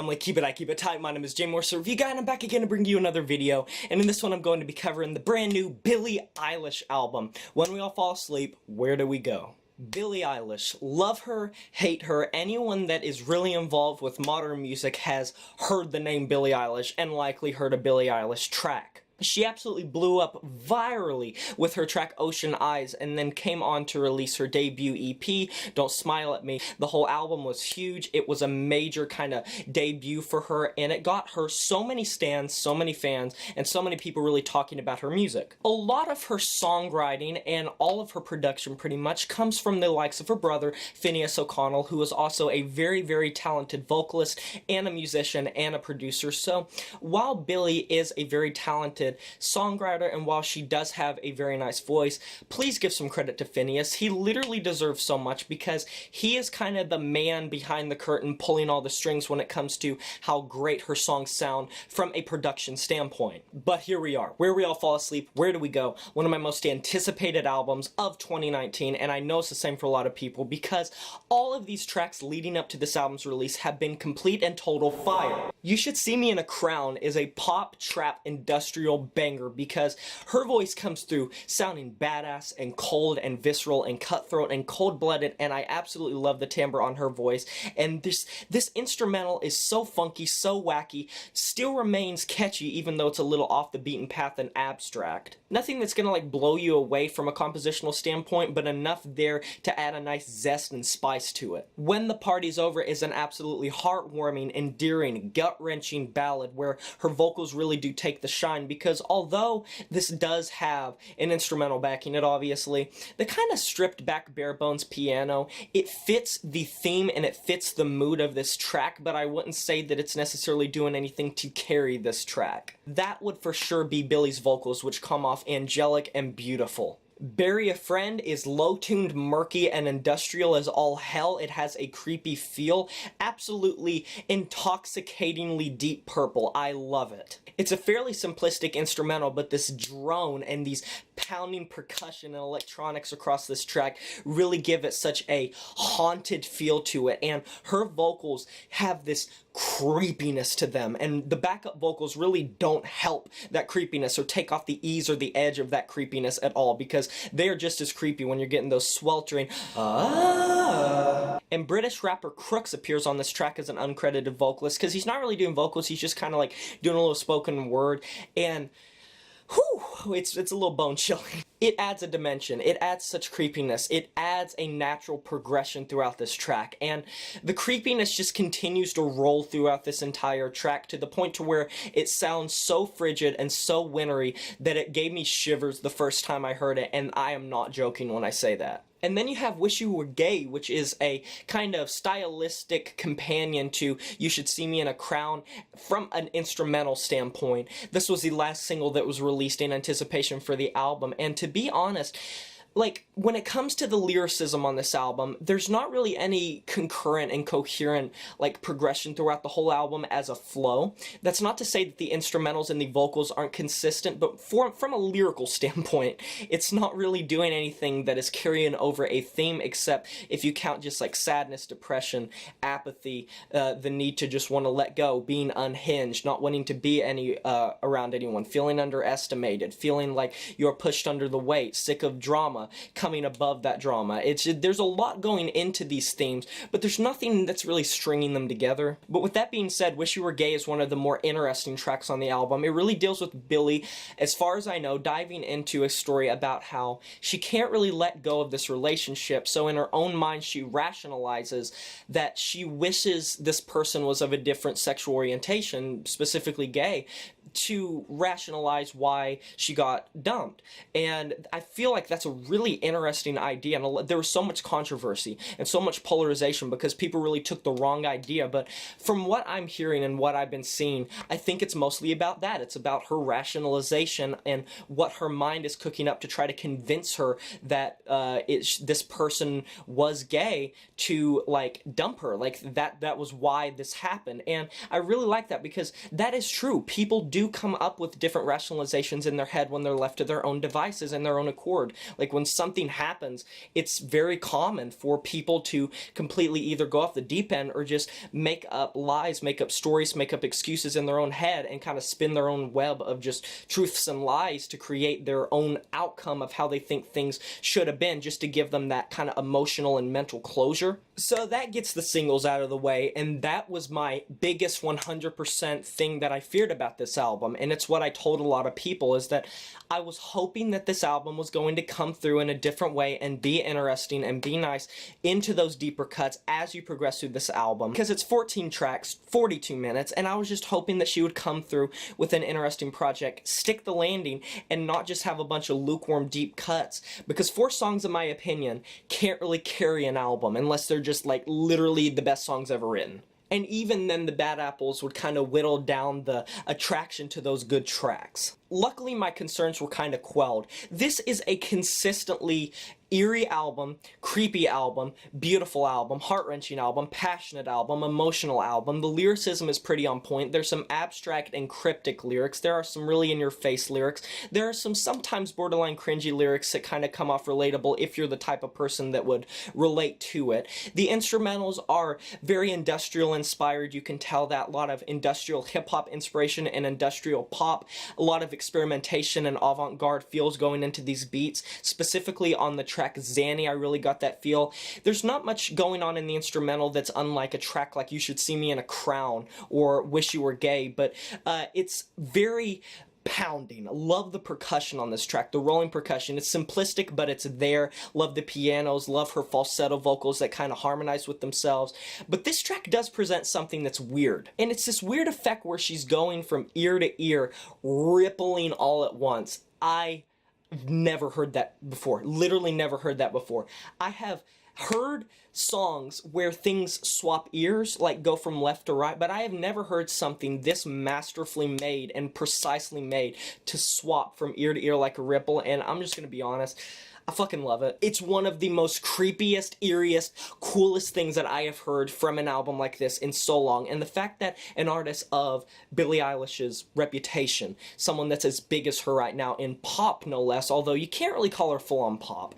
family, keep it tight. My name is Jay Morse, review guy, and I'm back again to bring you another video. And in this one, I'm going to be covering the brand new Billie Eilish album. When we all fall asleep, where do we go? Billie Eilish. Love her, hate her. Anyone that is really involved with modern music has heard the name Billie Eilish and likely heard a Billie Eilish track. She absolutely blew up virally with her track Ocean Eyes, and then came on to release her debut EP, Don't Smile at Me. The whole album was huge. It was a major kind of debut for her, and it got her so many stans, so many fans, and so many people really talking about her music. A lot of her songwriting and all of her production pretty much comes from the likes of her brother, Phineas O'Connell, who is also a very, very talented vocalist and a musician and a producer. So while Billie is a very talented songwriter, and while she does have a very nice voice, please give some credit to Phineas. He literally deserves so much because he is kind of the man behind the curtain pulling all the strings when it comes to how great her songs sound from a production standpoint. But here we are, where we all fall asleep, where do we go? One of my most anticipated albums of 2019, and I know it's the same for a lot of people because all of these tracks leading up to this album's release have been complete and total fire. You Should See Me in a Crown is a pop, trap, industrial banger because her voice comes through sounding badass and cold and visceral and cutthroat and cold-blooded, and I absolutely love the timbre on her voice. And this instrumental is so funky, so wacky, still remains catchy even though it's a little off the beaten path and abstract. Nothing that's gonna like blow you away from a compositional standpoint, but enough there to add a nice zest and spice to it. When the Party's Over is an absolutely heartwarming, endearing, gut-wrenching ballad where her vocals really do take the shine, because although this does have an instrumental backing it, obviously, the kind of stripped back bare bones piano, it fits the theme and it fits the mood of this track, but I wouldn't say that it's necessarily doing anything to carry this track. That would for sure be Billie's vocals, which come off angelic and beautiful. Bury a Friend is low-tuned, murky, and industrial as all hell. It has a creepy feel, absolutely intoxicatingly deep purple. I love it. It's a fairly simplistic instrumental, but this drone and these pounding percussion and electronics across this track really give it such a haunted feel to it, and her vocals have this creepiness to them, and the backup vocals really don't help that creepiness or take off the ease or the edge of that creepiness at all, because they are just as creepy when you're getting those sweltering And British rapper Crooks appears on this track as an uncredited vocalist, because he's not really doing vocals, he's just kind of like doing a little spoken word, and whew, it's a little bone-chilling. It adds a dimension, it adds such creepiness, it adds a natural progression throughout this track, and the creepiness just continues to roll throughout this entire track to the point to where it sounds so frigid and so wintry that it gave me shivers the first time I heard it, and I am not joking when I say that. And then you have Wish You Were Gay, which is a kind of stylistic companion to You Should See Me in a Crown from an instrumental standpoint. This was the last single that was released in anticipation for the album, and to be honest, like, when it comes to the lyricism on this album, there's not really any concurrent and coherent, like, progression throughout the whole album as a flow. That's not to say that the instrumentals and the vocals aren't consistent, but from a lyrical standpoint, it's not really doing anything that is carrying over a theme, except if you count just, like, sadness, depression, apathy, the need to just want to let go, being unhinged, not wanting to be around anyone, feeling underestimated, feeling like you're pushed under the weight, sick of drama, coming above that drama. There's a lot going into these themes, but there's nothing that's really stringing them together. But with that being said, Wish You Were Gay is one of the more interesting tracks on the album. It really deals with Billie, as far as I know, diving into a story about how she can't really let go of this relationship, so in her own mind she rationalizes that she wishes this person was of a different sexual orientation, specifically gay, to rationalize why she got dumped. And I feel like that's a really interesting idea, and there was so much controversy and so much polarization because people really took the wrong idea, but from what I'm hearing and what I've been seeing, I think it's mostly about that. It's about her rationalization and what her mind is cooking up to try to convince her that this person was gay to, like, dump her. Like, that was why this happened. And I really like that because that is true. People do come up with different rationalizations in their head when they're left to their own devices and their own accord. Like when something happens, it's very common for people to completely either go off the deep end or just make up lies, make up stories, make up excuses in their own head and kind of spin their own web of just truths and lies to create their own outcome of how they think things should have been, just to give them that kind of emotional and mental closure. So that gets the singles out of the way, and that was my biggest 100% thing that I feared about this album, and it's what I told a lot of people, is that I was hoping that this album was going to come through in a different way and be interesting and be nice into those deeper cuts as you progress through this album, because it's 14 tracks, 42 minutes, and I was just hoping that she would come through with an interesting project, stick the landing, and not just have a bunch of lukewarm deep cuts, because 4 songs, in my opinion, can't really carry an album unless they're just like literally the best songs ever written. And even then the bad apples would kind of whittle down the attraction to those good tracks. Luckily my concerns were kind of quelled. This is a consistently eerie album, creepy album, beautiful album, heart-wrenching album, passionate album, emotional album. The lyricism is pretty on point. There's some abstract and cryptic lyrics. There are some really in-your-face lyrics. There are some sometimes borderline cringy lyrics that kind of come off relatable if you're the type of person that would relate to it. The instrumentals are very industrial inspired. You can tell that. A lot of industrial hip-hop inspiration and industrial pop. A lot of experimentation and avant-garde feels going into these beats. Specifically on the track Zanny, I really got that feel. There's not much going on in the instrumental that's unlike a track like You Should See Me in a Crown or Wish You Were Gay, but it's very pounding. Love the percussion on this track, the rolling percussion. It's simplistic, but it's there. Love the pianos, love her falsetto vocals that kind of harmonize with themselves. But this track does present something that's weird. And it's this weird effect where she's going from ear to ear, rippling all at once. I've never heard that before. Literally never heard that before. I have heard songs where things swap ears, like go from left to right, but I have never heard something this masterfully made and precisely made to swap from ear to ear like a ripple, and I'm just gonna be honest, I fucking love it. It's one of the most creepiest, eeriest, coolest things that I have heard from an album like this in so long, and the fact that an artist of Billie Eilish's reputation, someone that's as big as her right now in pop no less, although you can't really call her full-on pop,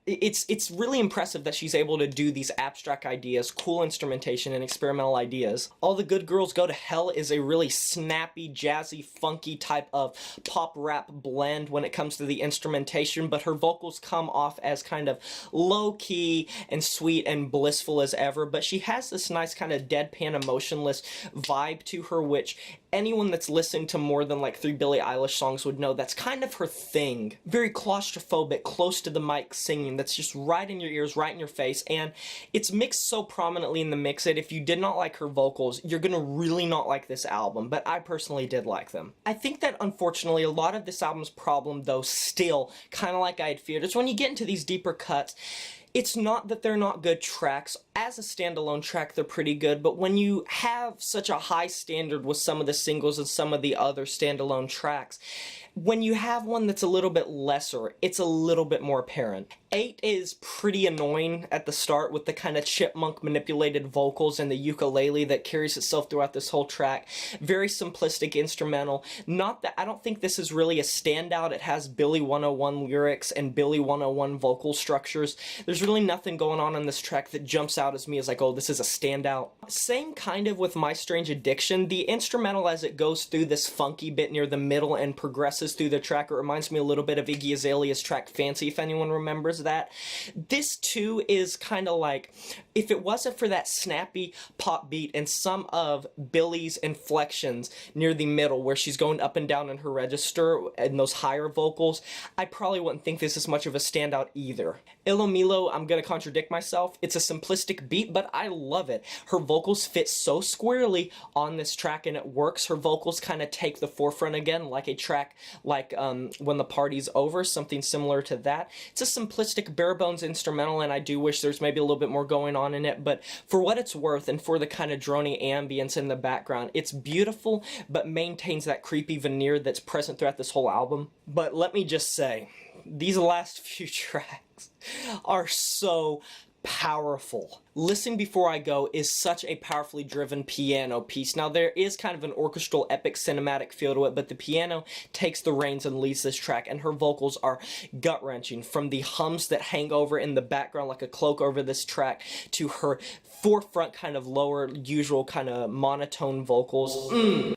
it's really impressive that she's able to do these abstract ideas, cool instrumentation, and experimental ideas. All the Good Girls Go to Hell is a really snappy, jazzy, funky type of pop rap blend when it comes to the instrumentation, but her vocals come off as kind of low-key and sweet and blissful as ever, but she has this nice kind of deadpan, emotionless vibe to her, which anyone that's listened to more than like 3 Billie Eilish songs would know that's kind of her thing. Very claustrophobic, close to the mic singing, that's just right in your ears, right in your face, and it's mixed so prominently in the mix that if you did not like her vocals, you're gonna really not like this album, but I personally did like them. I think that unfortunately a lot of this album's problem, though, still, kind of like I had feared, is when you get into these deeper cuts, it's not that they're not good tracks. As a standalone track, they're pretty good, but when you have such a high standard with some of the singles and some of the other standalone tracks, when you have one that's a little bit lesser, it's a little bit more apparent. 8 is pretty annoying at the start with the kind of chipmunk manipulated vocals and the ukulele that carries itself throughout this whole track. Very simplistic instrumental. Not that, I don't think this is really a standout. It has Billie 101 lyrics and Billie 101 vocal structures. There's really nothing going on this track that jumps out as me as like, oh, this is a standout. Same kind of with My Strange Addiction. The instrumental as it goes through this funky bit near the middle and progresses through the track, it reminds me a little bit of Iggy Azalea's track Fancy, if anyone remembers that. This too is kind of like, if it wasn't for that snappy pop beat and some of Billie's inflections near the middle where she's going up and down in her register and those higher vocals, I probably wouldn't think this is much of a standout either. Ilomilo, I'm gonna contradict myself. It's a simplistic beat, but I love it. Her vocals fit so squarely on this track and it works. Her vocals kind of take the forefront again, like a track like When the Party's Over, something similar to that. It's a simplistic, bare-bones instrumental, and I do wish there's maybe a little bit more going on in it, but for what it's worth and for the kind of drony ambience in the background, it's beautiful, but maintains that creepy veneer that's present throughout this whole album. But let me just say, these last few tracks are so powerful. Listen Before I Go is such a powerfully driven piano piece. Now, there is kind of an orchestral, epic, cinematic feel to it, but the piano takes the reins and leads this track, and her vocals are gut-wrenching. From the hums that hang over in the background like a cloak over this track, to her forefront kind of lower, usual kind of monotone vocals.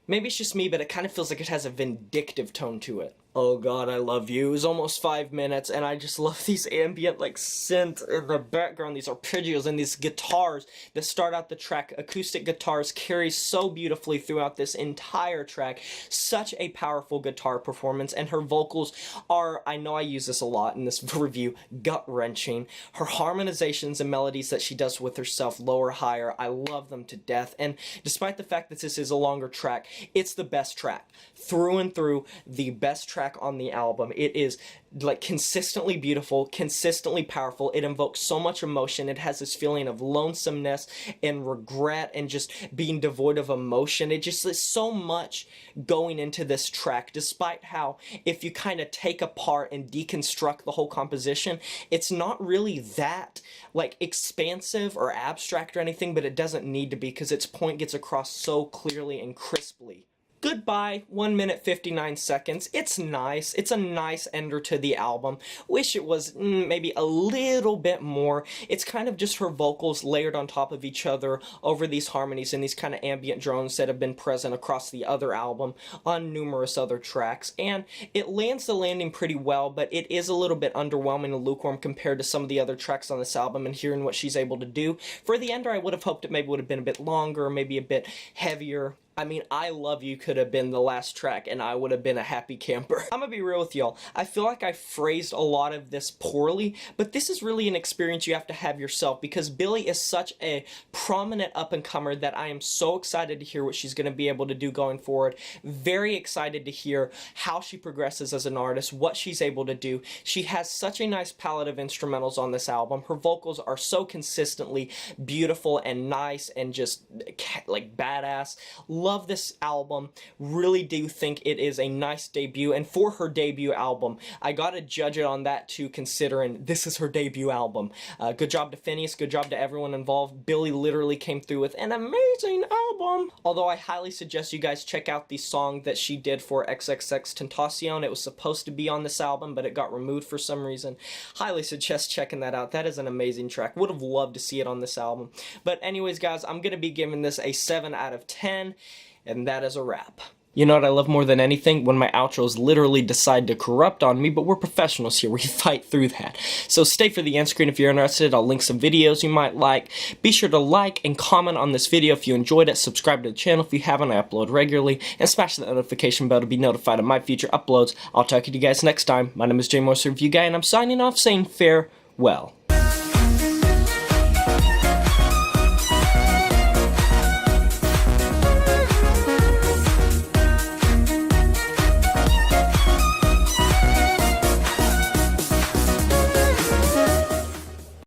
Maybe it's just me, but it kind of feels like it has a vindictive tone to it. Oh god, I love you. It was almost 5 minutes, and I just love these ambient, like, synth in the background, these arpeggios, and these guitars that start out the track. Acoustic guitars carry so beautifully throughout this entire track. Such a powerful guitar performance, and her vocals are, I know I use this a lot in this review, gut-wrenching. Her harmonizations and melodies that she does with herself, lower, higher, I love them to death, and despite the fact that this is a longer track, it's the best track. Through and through, the best track on the album. It is like consistently beautiful, consistently powerful. It invokes so much emotion. It has this feeling of lonesomeness and regret and just being devoid of emotion. It just is so much going into this track, despite how, if you kind of take apart and deconstruct the whole composition, it's not really that like expansive or abstract or anything, but it doesn't need to be, because its point gets across so clearly and crisply. Goodbye, 1 minute 59 seconds. It's nice. It's a nice ender to the album. Wish it was maybe a little bit more. It's kind of just her vocals layered on top of each other over these harmonies and these kind of ambient drones that have been present across the other album on numerous other tracks. And it lands the landing pretty well, but it is a little bit underwhelming and lukewarm compared to some of the other tracks on this album, and hearing what she's able to do. For the ender, I would have hoped it maybe would have been a bit longer, maybe a bit heavier. I mean, I Love You could have been the last track, and I would have been a happy camper. I'm gonna be real with y'all. I feel like I phrased a lot of this poorly, but this is really an experience you have to have yourself, because Billie is such a prominent up-and-comer that I am so excited to hear what she's gonna be able to do going forward. Very excited to hear how she progresses as an artist, what she's able to do. She has such a nice palette of instrumentals on this album. Her vocals are so consistently beautiful and nice and just, like, badass. Love this album. Really do think it is a nice debut, and for her debut album, I gotta judge it on that too, considering this is her debut album. Good job to Phineas, good job to everyone involved. Billie literally came through with an amazing album. Although I highly suggest you guys check out the song that she did for XXXTentacion. It was supposed to be on this album, but it got removed for some reason. Highly suggest checking that out. That is an amazing track. Would have loved to see it on this album. But anyways, guys, I'm gonna be giving this a 7 out of 10. And that is a wrap. You know what I love more than anything? When my outros literally decide to corrupt on me, but we're professionals here. We fight through that. So stay for the end screen if you're interested. I'll link some videos you might like. Be sure to like and comment on this video if you enjoyed it. Subscribe to the channel if you haven't. I upload regularly. And smash that notification bell to be notified of my future uploads. I'll talk to you guys next time. My name is Jay Morse, Review Guy, and I'm signing off saying farewell.